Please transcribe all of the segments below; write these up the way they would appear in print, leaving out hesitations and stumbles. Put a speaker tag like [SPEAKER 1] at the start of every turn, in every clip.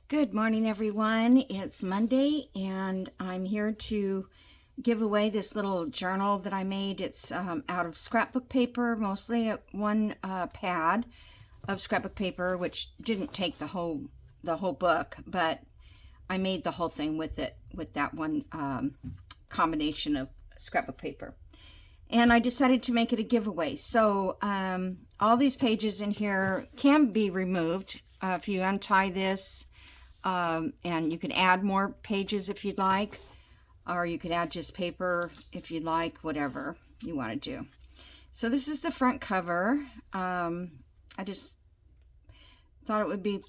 [SPEAKER 1] Good morning, everyone. It's Monday, and I'm here to give away this little journal that I made. It's out of scrapbook paper, mostly one pad of scrapbook paper, which didn't take the whole book, but I made the whole thing with it, with that one combination of scrapbook paper. And I decided to make it a giveaway. So all these pages in here can be removed if you untie this. And you can add more pages if you'd like, or you could add just paper if you'd like, whatever you want to do. So this is the front cover. I just thought it would be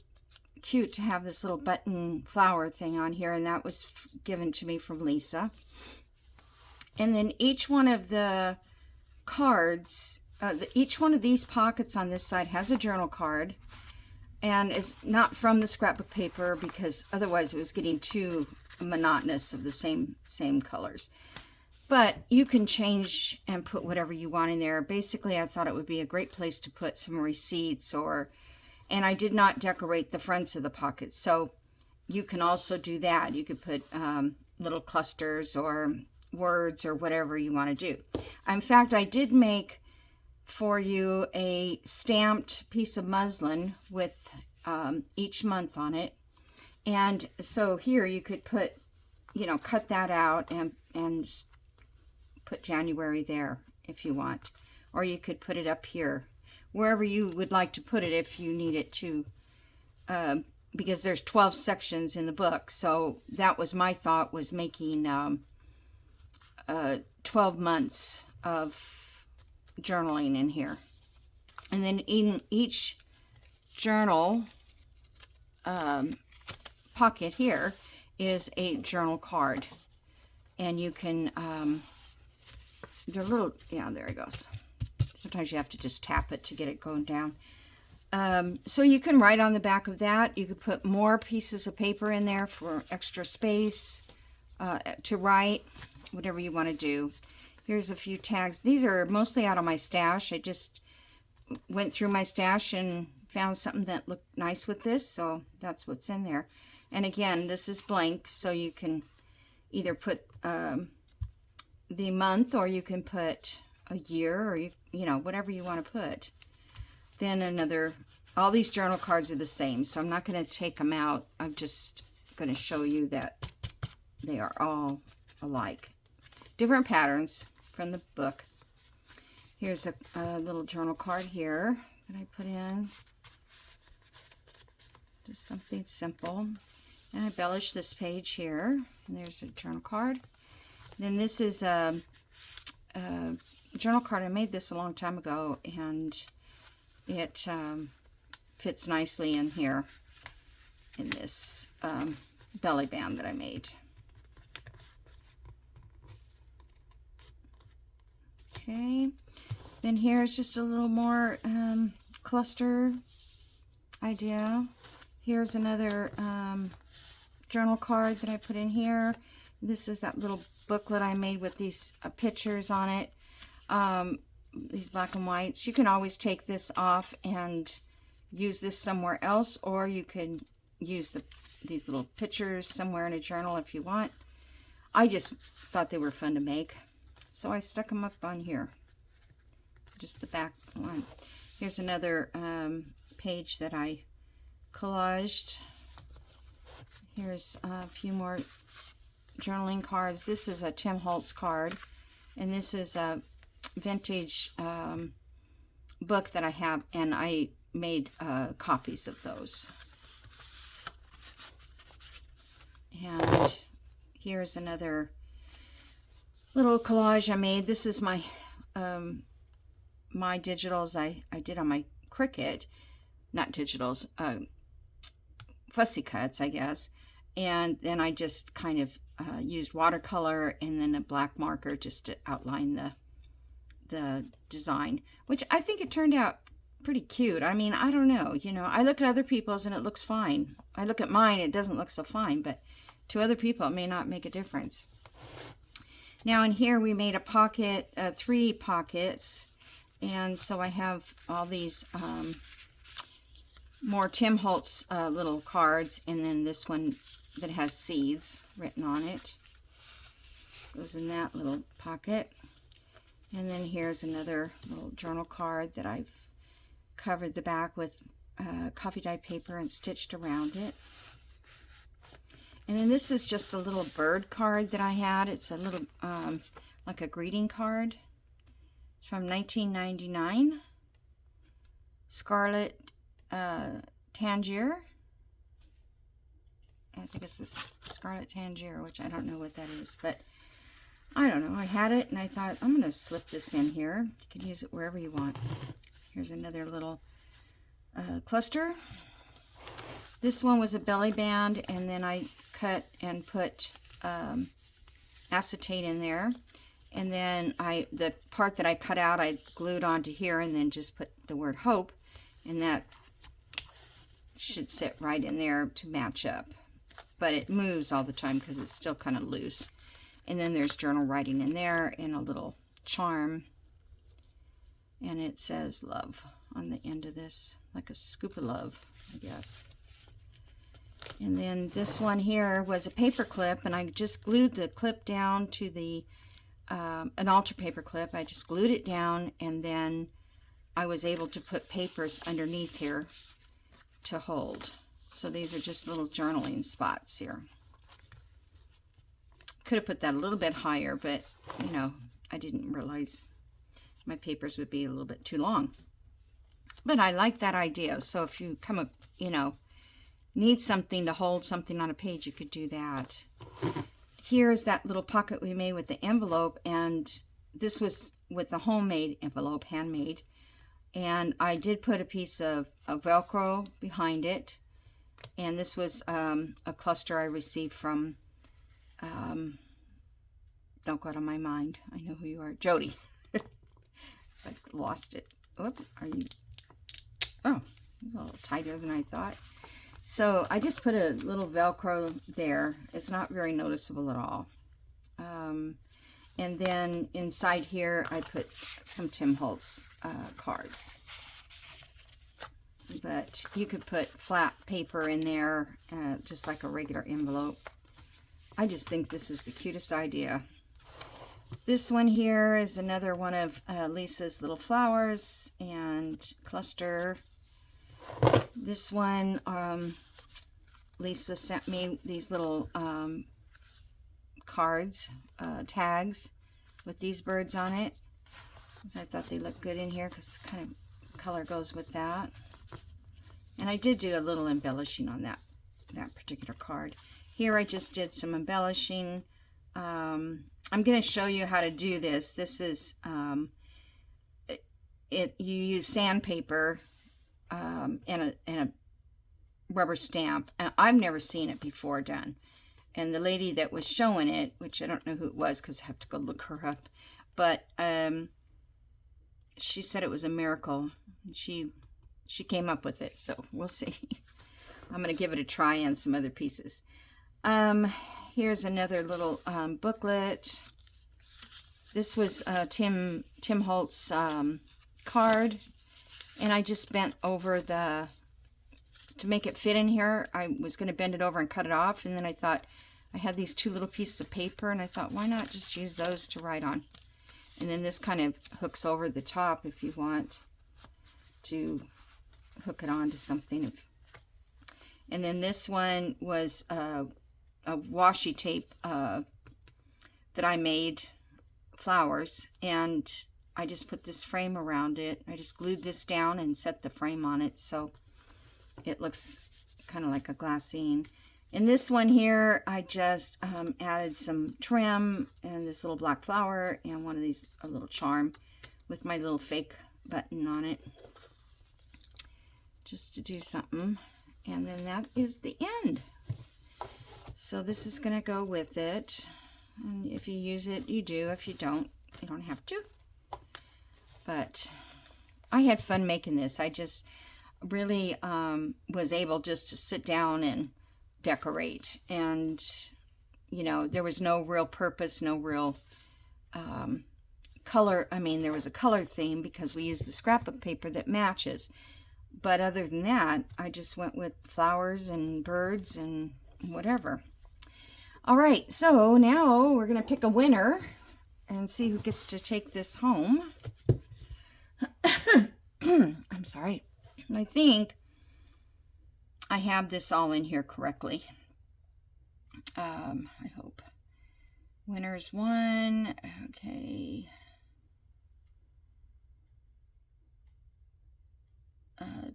[SPEAKER 1] cute to have this little button flower thing on here, and that was given to me from Lisa. And then each one of the cards, each one of these pockets on this side has a journal card. And it's not from the scrapbook paper because otherwise it was getting too monotonous of the same colors. But you can change and put whatever you want in there. Basically, I thought it would be a great place to put some receipts and I did not decorate the fronts of the pockets. So you can also do that. You could put little clusters or words or whatever you want to do. In fact, I did make for you a stamped piece of muslin with each month on it, and so here you could put, cut that out and put January there if you want, or you could put it up here wherever you would like to put it if you need it to, because there's 12 sections in the book. So that was my thought, was making 12 months of journaling in here. And then in each journal pocket here is a journal card, and you can they're little, yeah, there it goes. Sometimes you have to just tap it to get it going down. So you can write on the back of that. You could put more pieces of paper in there for extra space to write, whatever you want to do. Here's a few tags. These are mostly out of my stash. I just went through my stash and found something that looked nice with this, so that's what's in there. And again, this is blank, so you can either put the month, or you can put a year, or whatever you want to put. Then all these journal cards are the same, so I'm not going to take them out. I'm just going to show you that they are all alike. Different patterns from the book. Here's a little journal card here that I put in. Just something simple. And I embellished this page here. And there's a journal card. Then this is a journal card. I made this a long time ago, and it fits nicely in here in this belly band that I made. Okay, then here's just a little more cluster idea. Here's another journal card that I put in here. This is that little booklet I made with these pictures on it, these black and whites. You can always take this off and use this somewhere else, or you could use these little pictures somewhere in a journal if you want. I just thought they were fun to make, so I stuck them up on here, just the back one. Here's another page that I collaged. Here's a few more journaling cards. This is a Tim Holtz card, and this is a vintage book that I have, and I made copies of those. And here's another little collage I made. This is my my digitals I did on my Cricut, not digitals, fussy cuts, I guess. And then I just kind of used watercolor and then a black marker just to outline the design, which I think it turned out pretty cute. I mean, I don't know, I look at other people's and it looks fine. I look at mine, it doesn't look so fine, but to other people it may not make a difference. Now in here we made a pocket, 3 pockets, and so I have all these more Tim Holtz little cards, and then this one that has seeds written on it goes in that little pocket. And then here's another little journal card that I've covered the back with coffee dye paper and stitched around it. And then this is just a little bird card that I had. It's a little like a greeting card. It's from 1999. Scarlet Tangier. I think it's this Scarlet Tangier, which I don't know what that is, but I don't know. I had it and I thought, I'm going to slip this in here. You can use it wherever you want. Here's another little cluster. This one was a belly band, and then I cut and put acetate in there. And then the part that I cut out, I glued onto here and then just put the word hope. And that should sit right in there to match up. But it moves all the time because it's still kind of loose. And then there's journal writing in there and a little charm. And it says love on the end of this, like a scoop of love, I guess. And then this one here was a paper clip, and I just glued the clip down to the, an altar paper clip. I just glued it down, and then I was able to put papers underneath here to hold. So these are just little journaling spots here. Could have put that a little bit higher, but, you know, I didn't realize my papers would be a little bit too long. But I like that idea. So if you come up, you know, need something to hold something on a page, you could do that. Here's that little pocket we made with the envelope, and this was with the homemade envelope, handmade. And I did put a piece of Velcro behind it. And this was a cluster I received from, don't go out of my mind, I know who you are, Jody. I lost it. Whoop, are you? Oh, it's a little tighter than I thought. So I just put a little Velcro there. It's not very noticeable at all. And then inside here, I put some Tim Holtz cards. But you could put flat paper in there, just like a regular envelope. I just think this is the cutest idea. This one here is another one of Lisa's little flowers and cluster. This one, Lisa sent me these little cards, tags with these birds on it. I thought they looked good in here because the kind of color goes with that. And I did do a little embellishing on that particular card. Here I just did some embellishing. I'm going to show you how to do this. This is, you use sandpaper and a rubber stamp. And I've never seen it before done. And the lady that was showing it, which I don't know who it was because I have to go look her up, but she said it was a miracle. She came up with it, so we'll see. I'm going to give it a try on some other pieces. Here's another little booklet. This was Tim Holtz card, and I just bent over to make it fit in here. I was going to bend it over and cut it off, and then I thought I had these two little pieces of paper, and I thought, why not just use those to write on? And then this kind of hooks over the top if you want to hook it onto something. And then this one was a washi tape that I made flowers, and I just put this frame around it. I just glued this down and set the frame on it so it looks kind of like a glassine. In this one here, I just added some trim and this little black flower and one of these, a little charm with my little fake button on it, just to do something. And then that is the end. So this is going to go with it. And if you use it, you do. If you don't, you don't have to. But I had fun making this. I just really was able just to sit down and decorate. And, you know, there was no real purpose, no real color. I mean, there was a color theme because we used the scrapbook paper that matches. But other than that, I just went with flowers and birds and whatever. All right, so now we're going to pick a winner and see who gets to take this home. I'm sorry. I think I have this all in here correctly. I hope. Winners 1. Okay.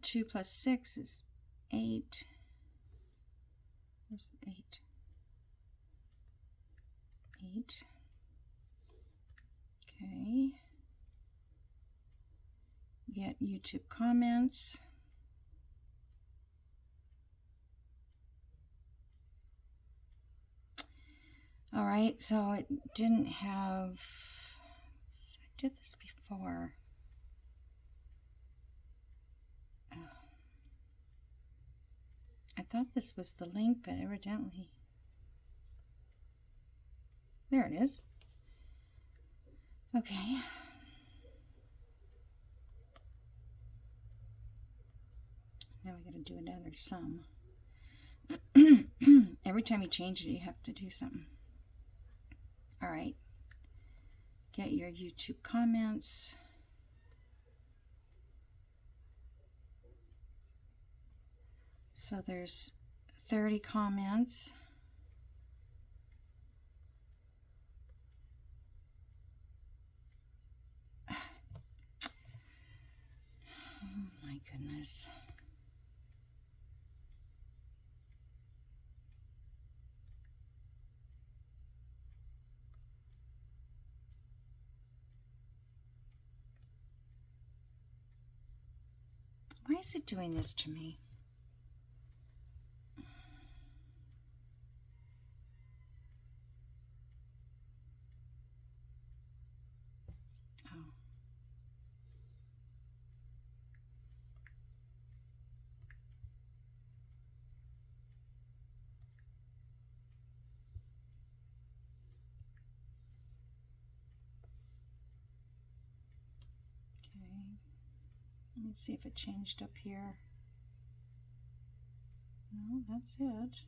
[SPEAKER 1] 2 plus 6 is 8. Where's the 8? 8. Okay. Get YouTube comments. All right, so it didn't have, I did this before. I thought this was the link, but evidently, there it is. Okay. Now we got to do another sum. Every time you change it, you have to do something. All right. Get your YouTube comments. So there's 30 comments. Oh my goodness. Why is it doing this to me? Oh. Okay. Let me see if it changed up here. No, that's it.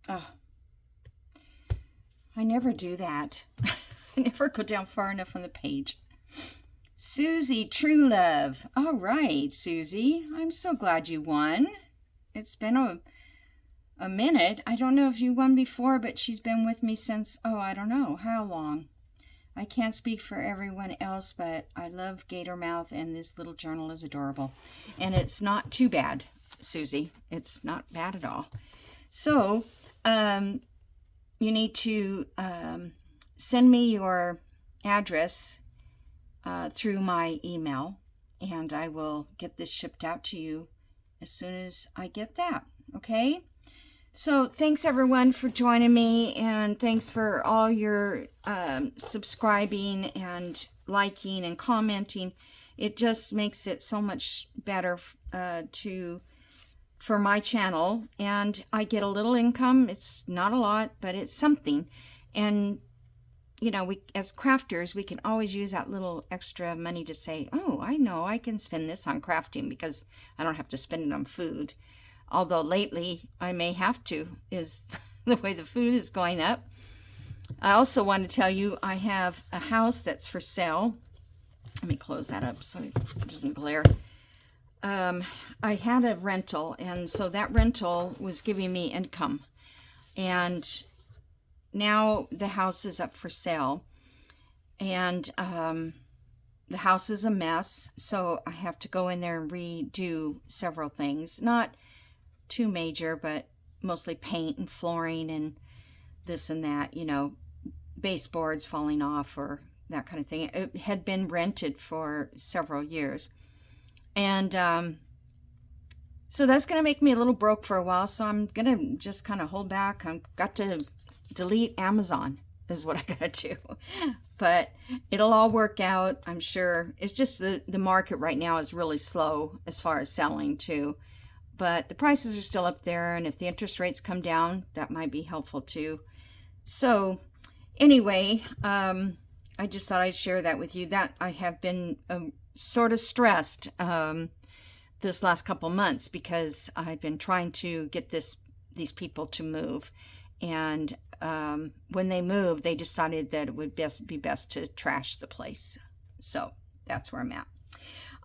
[SPEAKER 1] Oh, I never do that. I never go down far enough on the page. Susie True Love. All right, Susie. I'm so glad you won. It's been a minute. I don't know if you won before, but she's been with me since, oh, I don't know how long. I can't speak for everyone else, but I love Gator Mouth, and this little journal is adorable. And it's not too bad, Susie. It's not bad at all. So, you need to send me your address through my email, and I will get this shipped out to you as soon as I get that, okay? So thanks everyone for joining me, and thanks for all your subscribing and liking and commenting. It just makes it so much better for my channel, and I get a little income. It's not a lot, but it's something. And you know, we as crafters, we can always use that little extra money to say, oh, I know I can spend this on crafting because I don't have to spend it on food. Although lately I may have to, is the way the food is going up. I also want to tell you I have a house that's for sale. Let me close that up so it doesn't glare. I had a rental, and so that rental was giving me income. And now the house is up for sale, and the house is a mess, so I have to go in there and redo several things. Not too major, but mostly paint and flooring and this and that, you know, baseboards falling off or that kind of thing. It had been rented for several years. And so that's going to make me a little broke for a while, so I'm going to just kind of hold back. I've got to delete Amazon. is what I gotta do. But it'll all work out, I'm sure. It's just the market right now is really slow as far as selling too. But the prices are still up there, and if the interest rates come down, that might be helpful too. So anyway, I just thought I'd share that with you. That I have been sort of stressed this last couple months because I've been trying to get these people to move, and when they moved, they decided that it would be best to trash the place. So that's where I'm at.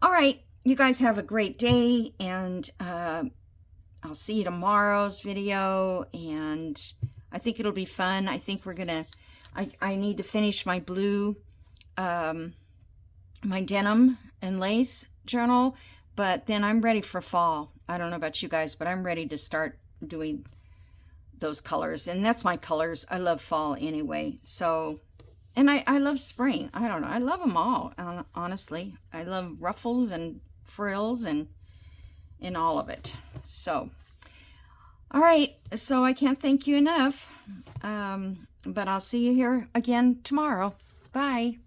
[SPEAKER 1] All right, you guys have a great day, and I'll see you tomorrow's video, and I think it'll be fun. I think we're gonna, I need to finish my blue, my denim and lace journal, but then I'm ready for fall. I don't know about you guys, but I'm ready to start doing those colors, and that's my colors. I love fall anyway. So, and I love spring. I don't know. I love them all, honestly. I love ruffles and frills and all of it. So, all right. So I can't thank you enough. But I'll see you here again tomorrow. Bye.